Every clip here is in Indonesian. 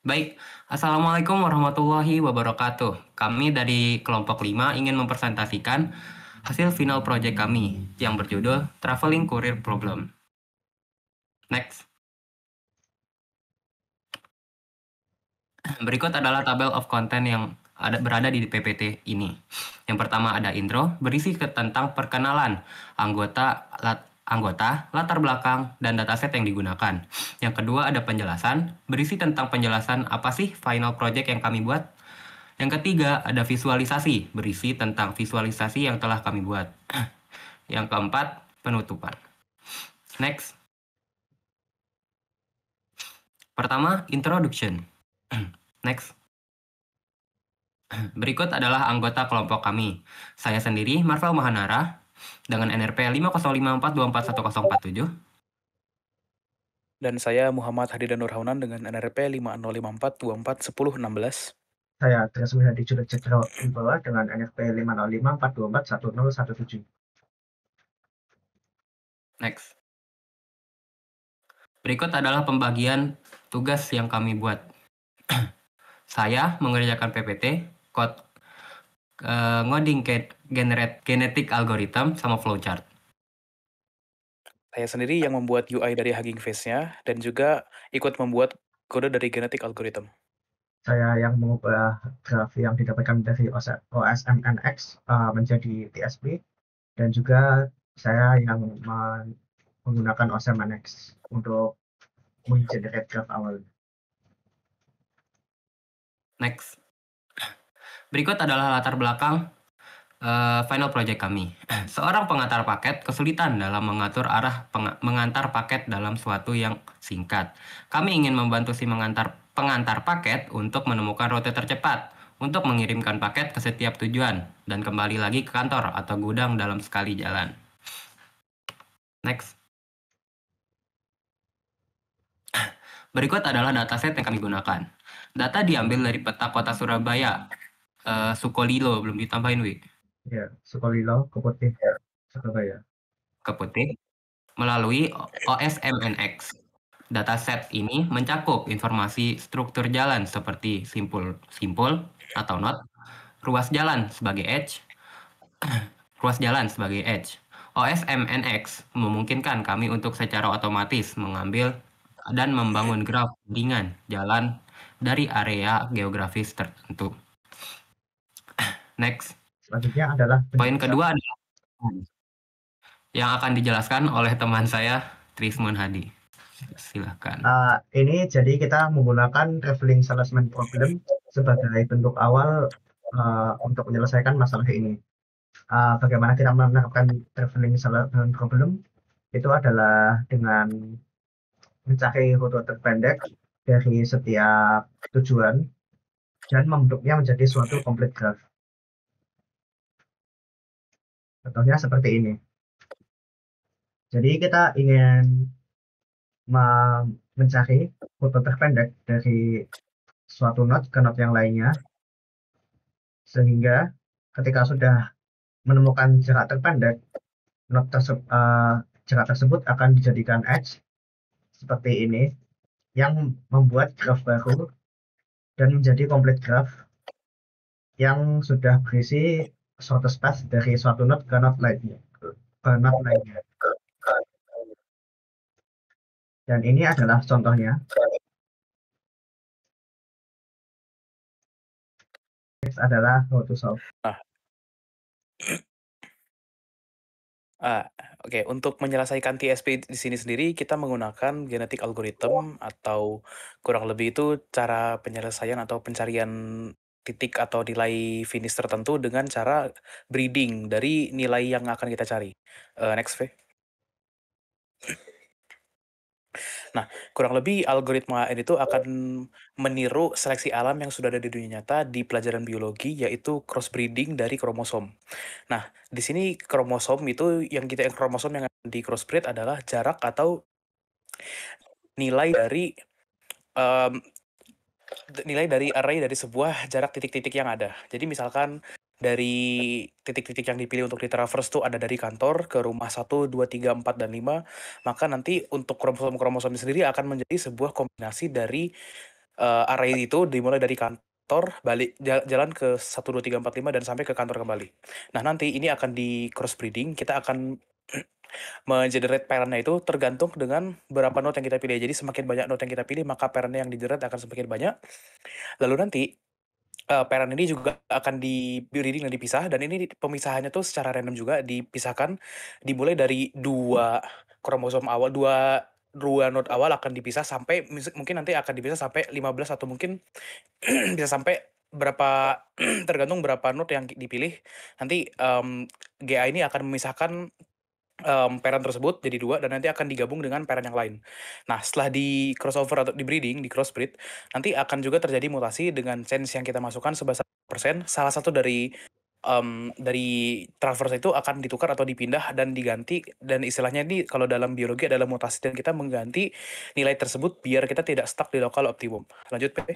Baik, Assalamualaikum warahmatullahi wabarakatuh. Kami dari kelompok 5 ingin mempresentasikan hasil final project kami yang berjudul Traveling Career Problem. Next. Berikut adalah tabel of content yang berada di PPT ini. Yang pertama ada intro, berisi tentang perkenalan anggota, latar belakang, dan dataset yang digunakan. Yang kedua ada penjelasan, berisi tentang penjelasan apa sih final project yang kami buat. Yang ketiga ada visualisasi, berisi tentang visualisasi yang telah kami buat. Yang keempat, penutupan. Next. Pertama, introduction. Next. Berikut adalah anggota kelompok kami. Saya sendiri, Marvel Mahanara, dengan NRP 50542411047. Dan saya Muhammad Hadidan Nurhaunan dengan NRP 5054241016. Saya Tresmi Hadi Judicegro Wibawa dengan NFP 50542411017. Next. Berikut adalah pembagian tugas yang kami buat. Saya mengerjakan PPT, ngoding genetic algorithm sama flowchart. Saya sendiri yang membuat UI dari Hugging Face-nya dan juga ikut membuat kode dari genetic algorithm. Saya yang mengubah graf yang didapatkan dari OSMNX menjadi TSP, dan juga saya yang menggunakan OSMNX untuk mengenerate graf awal. Next. Berikut adalah latar belakang final project kami. Seorang pengantar paket kesulitan dalam mengatur arah mengantar paket dalam suatu yang singkat. Kami ingin membantu si pengantar paket untuk menemukan rute tercepat untuk mengirimkan paket ke setiap tujuan dan kembali lagi ke kantor atau gudang dalam sekali jalan. Next. Berikut adalah dataset yang kami gunakan. Data diambil dari peta kota Surabaya, Sukolilo, belum ditambahin, Wi. Ya, Sukolilo, Keputih, Surabaya. Keputih, melalui OSMNX. Dataset ini mencakup informasi struktur jalan seperti simpul atau not, ruas jalan sebagai edge, OSMNX memungkinkan kami untuk secara otomatis mengambil dan membangun graf ringan jalan dari area geografis tertentu. Next. Selanjutnya adalah Poin kedua adalah yang akan dijelaskan oleh teman saya, Trismun Hadi. Silakan. Ini jadi kita menggunakan traveling salesman problem sebagai bentuk awal untuk menyelesaikan masalah ini. Bagaimana kita menerapkan traveling salesman problem itu adalah dengan mencari rute terpendek dari setiap tujuan dan membentuknya menjadi suatu complete graph. Contohnya seperti ini. Jadi kita ingin mencari rute terpendek dari suatu node ke node yang lainnya, sehingga ketika sudah menemukan jarak terpendek, jarak tersebut akan dijadikan edge seperti ini yang membuat graph baru dan menjadi complete graph yang sudah berisi shortest path dari suatu node ke node lainnya. Dan ini adalah contohnya. Next adalah how to solve. Oke, untuk menyelesaikan TSP di sini sendiri kita menggunakan genetic algorithm atau kurang lebih itu cara penyelesaian atau pencarian titik atau nilai finish tertentu dengan cara breeding dari nilai yang akan kita cari. Next, V. Nah, kurang lebih algoritma ini tuh akan meniru seleksi alam yang sudah ada di dunia nyata di pelajaran biologi, yaitu crossbreeding dari kromosom. Nah, di sini kromosom itu yang kromosom yang di crossbreed adalah jarak atau nilai dari array dari sebuah jarak titik-titik yang ada. Jadi misalkan dari titik-titik yang dipilih untuk di-traverse tuh ada dari kantor ke rumah 1, 2, 3, 4, dan 5, maka nanti untuk kromosom-kromosom sendiri akan menjadi sebuah kombinasi dari array itu dimulai dari kantor, balik jalan ke 1, 2, 3, 4, 5, dan sampai ke kantor kembali. Nah, nanti ini akan di crossbreeding, kita akan mengenerate parent-nya itu tergantung dengan berapa node yang kita pilih. Jadi semakin banyak node yang kita pilih, maka parent-nya yang di-generate akan semakin banyak. Lalu nanti parent ini juga akan di-breeding dan dipisah, dan ini pemisahannya tuh secara random juga dipisahkan, dimulai dari 2 kromosom awal, 2 node awal akan dipisah sampai mungkin nanti akan dipisah sampai 15 atau mungkin bisa sampai berapa tergantung berapa node yang dipilih. Nanti GA ini akan memisahkan parent tersebut jadi 2 dan nanti akan digabung dengan parent yang lain. Nah, setelah di crossover atau di breeding, di crossbreed, nanti akan juga terjadi mutasi dengan change yang kita masukkan sebesar %. Salah satu dari transverse itu akan ditukar atau dipindah dan diganti, dan istilahnya ini kalau dalam biologi adalah mutasi, dan kita mengganti nilai tersebut biar kita tidak stuck di lokal optimum. Lanjut, P.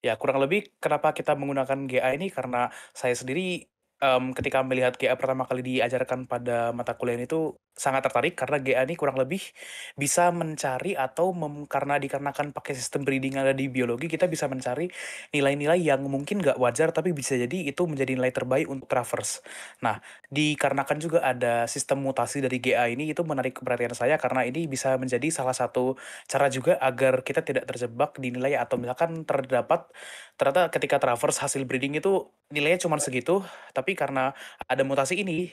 Ya, kurang lebih kenapa kita menggunakan GA ini karena saya sendiri ketika melihat GA pertama kali diajarkan pada mata kuliah ini tuh sangat tertarik karena GA ini kurang lebih bisa mencari atau karena dikarenakan pakai sistem breeding yang ada di biologi, kita bisa mencari nilai-nilai yang mungkin nggak wajar tapi bisa jadi itu menjadi nilai terbaik untuk traverse. Nah, dikarenakan juga ada sistem mutasi dari GA ini, itu menarik perhatian saya karena ini bisa menjadi salah satu cara juga agar kita tidak terjebak di nilai, atau misalkan ternyata ketika traverse hasil breeding itu nilainya cuma segitu, tapi karena ada mutasi ini,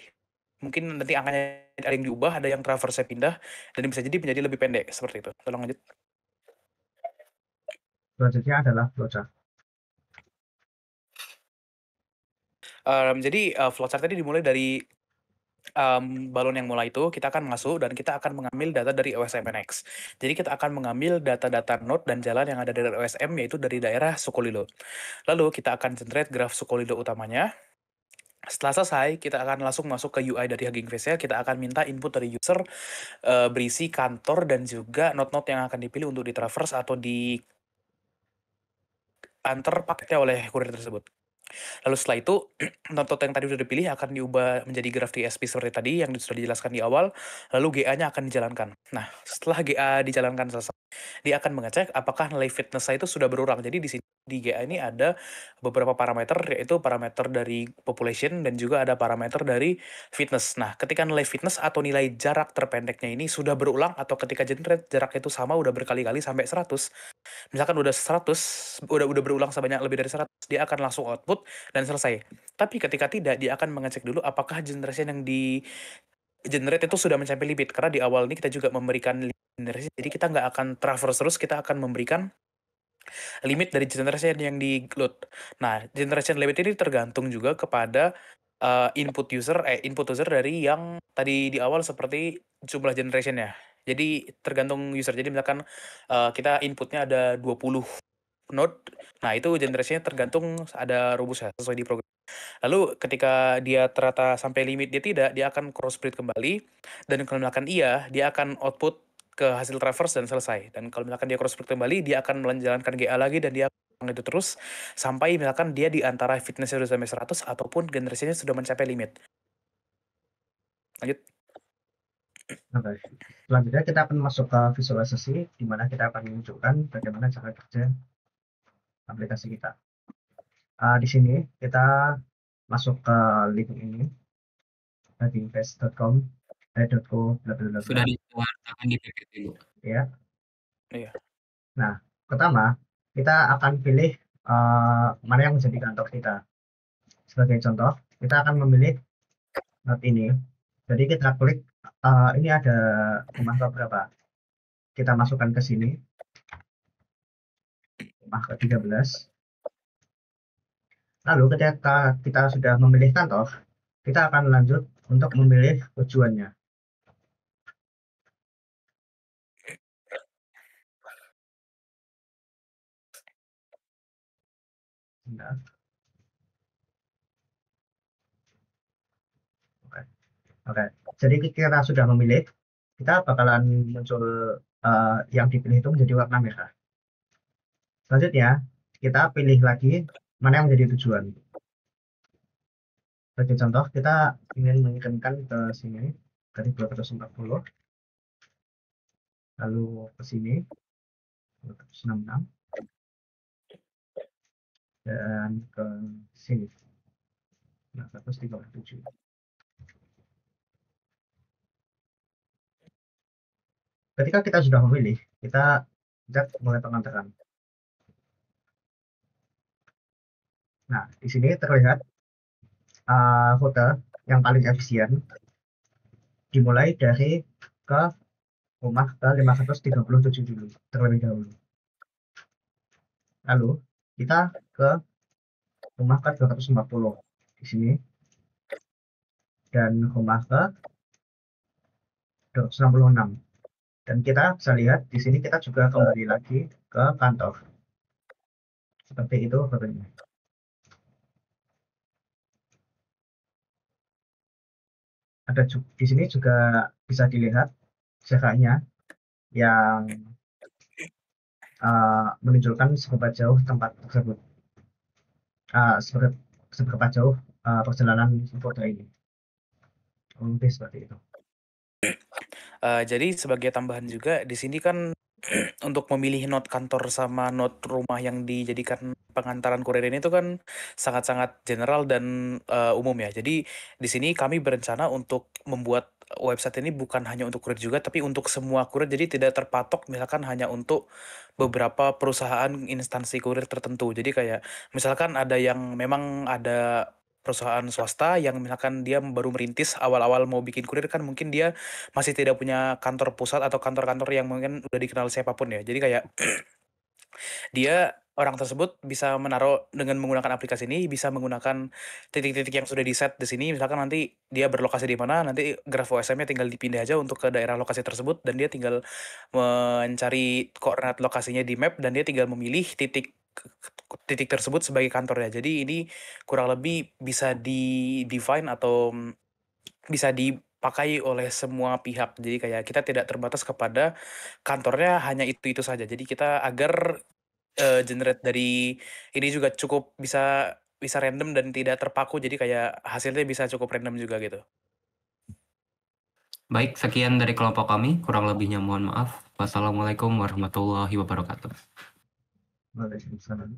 mungkin nanti angkanya ada yang diubah, ada yang traverse pindah, dan bisa jadi menjadi lebih pendek, seperti itu. Tolong lanjut. Selanjutnya adalah flowchart. Jadi flowchart tadi dimulai dari balon yang mulai itu, kita akan masuk dan kita akan mengambil data dari OSM-NX. Jadi kita akan mengambil data-data node dan jalan yang ada dari OSM, yaitu dari daerah Sukolilo. Lalu kita akan generate graf Sukolilo utamanya. Setelah selesai, kita akan langsung masuk ke UI dari Hugging Face-nya. Kita akan minta input dari user berisi kantor dan juga node-node yang akan dipilih untuk di-traverse atau di antar paketnya oleh kurir tersebut. Lalu setelah itu, node yang tadi sudah dipilih akan diubah menjadi graf TSP seperti tadi yang sudah dijelaskan di awal, lalu GA-nya akan dijalankan. Nah, setelah GA dijalankan selesai, dia akan mengecek apakah nilai fitness-nya itu sudah berulang. Jadi di sini di GA ini ada beberapa parameter, yaitu parameter dari population dan juga ada parameter dari fitness. Nah, ketika nilai fitness atau nilai jarak terpendeknya ini sudah berulang, atau ketika generate jarak itu sama udah berkali-kali sampai 100, misalkan udah 100, udah berulang sebanyak lebih dari 100, dia akan langsung output dan selesai. Tapi ketika tidak, dia akan mengecek dulu apakah generation yang di generate itu sudah mencapai limit, karena di awal ini kita juga memberikan generation, jadi kita nggak akan traverse terus, kita akan memberikan limit dari generation yang di load. Nah, generation limit ini tergantung juga kepada input user dari yang tadi di awal seperti jumlah generation-nya. Jadi tergantung user. Jadi misalkan kita inputnya ada 20 node, nah itu generation-nya tergantung ada rumusnya sesuai di program. Lalu ketika dia ternyata sampai limit dia tidak, dia akan crossbreed kembali, dan kalau misalkan iya, dia akan output ke hasil traverse dan selesai. Dan kalau misalkan dia crossbreed kembali, dia akan menjalankan GA lagi dan dia akan itu terus sampai misalkan dia di antara fitness-nya sudah sampai 100 ataupun generasinya sudah mencapai limit. Lanjut. Oke. Selanjutnya kita akan masuk ke visualisasi, di mana kita akan menunjukkan bagaimana cara kerja aplikasi kita. Di sini kita masuk ke link ini, huggingface.com, .co, bla bla bla Sudah bla. dikeluarkan di PPT, Bu. Ya. Iya. Nah, pertama kita akan pilih mana yang menjadi kantor kita. Sebagai contoh, kita akan memilih node ini. Jadi kita klik, ini ada rumah berapa? Kita masukkan ke sini, rumah ke-13. Lalu ketika kita sudah memilih kantor, kita akan lanjut untuk memilih tujuannya. Bentar. Oke. Jadi kita sudah memilih, kita bakalan muncul yang dipilih itu menjadi warna merah. Selanjutnya, kita pilih lagi mana yang menjadi tujuan. Sebagai contoh, kita ingin mengirimkan ke sini dari 240. lalu ke sini 266 dan ke sini 937. Ketika kita sudah memilih, kita mulai pengantaran. Nah, di sini terlihat rute yang paling efisien dimulai dari ke rumah ke 537 dulu, terlebih dahulu. Lalu kita ke rumah ke 240 di sini dan rumah ke 266. Dan kita bisa lihat di sini kita juga kembali lagi ke kantor. Seperti itu rutenya. Di sini juga bisa dilihat jaraknya yang menunjukkan seberapa jauh tempat tersebut, seberapa jauh perjalanan foto ini. Mungkin seperti itu. Jadi sebagai tambahan juga di sini kan untuk memilih not kantor sama not rumah yang dijadikan pengantaran kurir ini tuh kan sangat-sangat general dan umum ya. Jadi di sini kami berencana untuk membuat website ini bukan hanya untuk kurir juga, tapi untuk semua kurir. Jadi tidak terpatok misalkan hanya untuk beberapa perusahaan instansi kurir tertentu. Jadi kayak misalkan ada yang memang ada perusahaan swasta yang misalkan dia baru merintis awal-awal mau bikin kurir kan mungkin dia masih tidak punya kantor pusat atau kantor-kantor yang mungkin udah dikenal siapapun ya. Jadi kayak dia orang tersebut bisa menaruh dengan menggunakan aplikasi ini, bisa menggunakan titik-titik yang sudah di-set di sini. Misalkan nanti dia berlokasi di mana, nanti graf OSM-nya tinggal dipindah aja untuk ke daerah lokasi tersebut dan dia tinggal mencari koordinat lokasinya di map dan dia tinggal memilih titik tersebut sebagai kantornya. Jadi ini kurang lebih bisa di-define atau bisa dipakai oleh semua pihak. Jadi kayak kita tidak terbatas kepada kantornya hanya itu saja. Jadi kita agar generate dari ini juga cukup bisa random dan tidak terpaku. Jadi kayak hasilnya bisa cukup random juga gitu. Baik, sekian dari kelompok kami. Kurang lebihnya mohon maaf. Wassalamualaikum warahmatullahi wabarakatuh. Waalaikumsalam.